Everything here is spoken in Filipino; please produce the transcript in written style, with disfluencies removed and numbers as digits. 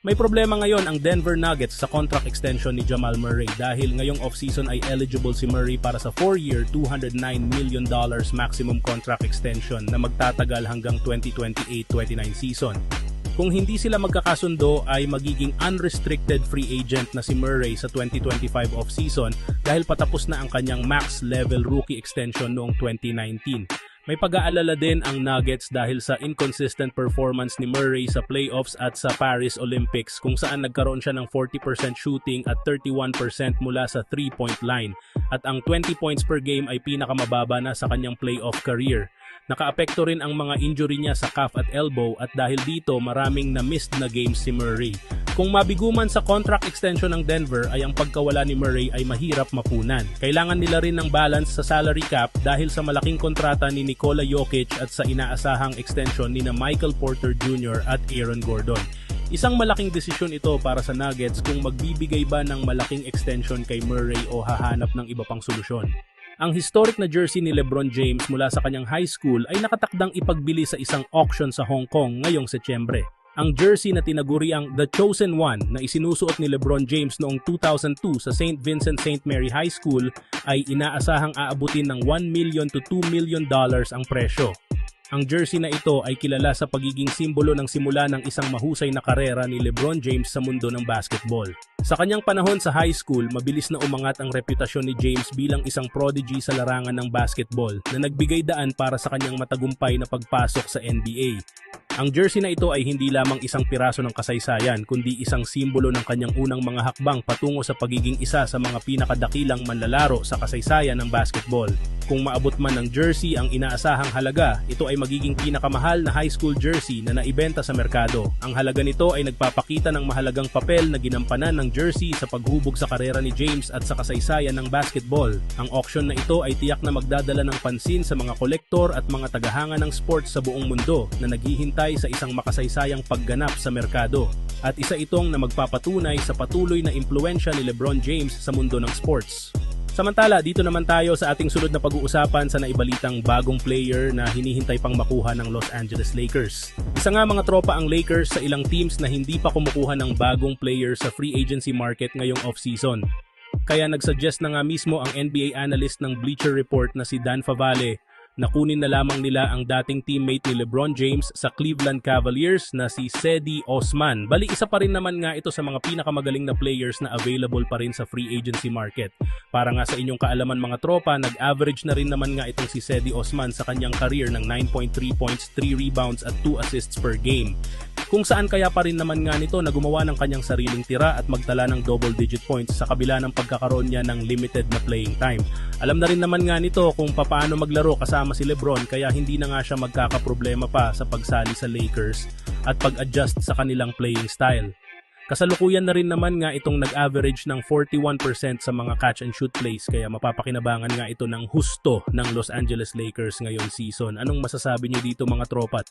May problema ngayon ang Denver Nuggets sa contract extension ni Jamal Murray dahil ngayong offseason ay eligible si Murray para sa 4-year, $209 million maximum contract extension na magtatagal hanggang 2028-29 season. Kung hindi sila magkakasundo ay magiging unrestricted free agent na si Murray sa 2025 offseason dahil patapos na ang kanyang max level rookie extension noong 2019. May pag-aalala din ang Nuggets dahil sa inconsistent performance ni Murray sa playoffs at sa Paris Olympics kung saan nagkaroon siya ng 40% shooting at 31% mula sa 3-point line at ang 20 points per game ay pinakamababa na sa kanyang playoff career. Nakaapekto rin ang mga injury niya sa calf at elbow at dahil dito maraming na-missed na games si Murray. Kung mabiguman sa contract extension ng Denver ay ang pagkawala ni Murray ay mahirap mapunan. Kailangan nila rin ng balance sa salary cap dahil sa malaking kontrata ni Nikola Jokic at sa inaasahang extension ni Michael Porter Jr. at Aaron Gordon. Isang malaking desisyon ito para sa Nuggets kung magbibigay ba ng malaking extension kay Murray o hahanap ng iba pang solusyon. Ang historic na jersey ni LeBron James mula sa kanyang high school ay nakatakdang ipagbili sa isang auction sa Hong Kong ngayong Setyembre. Ang jersey na tinaguriang The Chosen One na isinusuot ni LeBron James noong 2002 sa St. Vincent St. Mary High School ay inaasahang aabutin ng $1 million to $2 million ang presyo. Ang jersey na ito ay kilala sa pagiging simbolo ng simula ng isang mahusay na karera ni LeBron James sa mundo ng basketball. Sa kanyang panahon sa high school, mabilis na umangat ang reputasyon ni James bilang isang prodigy sa larangan ng basketball na nagbigay daan para sa kanyang matagumpay na pagpasok sa NBA. Ang jersey na ito ay hindi lamang isang piraso ng kasaysayan kundi isang simbolo ng kanyang unang mga hakbang patungo sa pagiging isa sa mga pinakadakilang manlalaro sa kasaysayan ng basketball. Kung maabot man ng jersey ang inaasahang halaga, ito ay magiging pinakamahal na high school jersey na naibenta sa merkado. Ang halaga nito ay nagpapakita ng mahalagang papel na ginampanan ng jersey sa paghubog sa karera ni James at sa kasaysayan ng basketball. Ang auction na ito ay tiyak na magdadala ng pansin sa mga kolektor at mga tagahanga ng sports sa buong mundo na naghihintay sa isang makasaysayang pagganap sa merkado. At isa itong na magpapatunay sa patuloy na impluwensya ni LeBron James sa mundo ng sports. Samantala, dito naman tayo sa ating sunod na pag-uusapan sa naibalitang bagong player na hinihintay pang makuha ng Los Angeles Lakers. Isa nga mga tropa ang Lakers sa ilang teams na hindi pa kumukuha ng bagong player sa free agency market ngayong off-season. Kaya nagsuggest na nga mismo ang NBA analyst ng Bleacher Report na si Dan Favale na kunin na lamang nila ang dating teammate ni LeBron James sa Cleveland Cavaliers na si Cedi Osman. Bali, isa pa rin naman nga ito sa mga pinakamagaling na players na available pa rin sa free agency market. Para nga sa inyong kaalaman mga tropa, nag-average na rin naman nga itong si Cedi Osman sa kanyang career ng 9.3 points, 3 rebounds at 2 assists per game. Kung saan kaya pa rin naman nga nito na gumawa ng kanyang sariling tira at magtala ng double-digit points sa kabila ng pagkakaroon niya ng limited na playing time. Alam na rin naman nga nito kung paano maglaro kasama si LeBron kaya hindi na nga siya magkakaproblema pa sa pagsali sa Lakers at pag-adjust sa kanilang playing style. Kasalukuyan na rin naman nga itong nag-average ng 41% sa mga catch-and-shoot plays kaya mapapakinabangan nga ito ng husto ng Los Angeles Lakers ngayong season. Anong masasabi niyo dito mga tropa?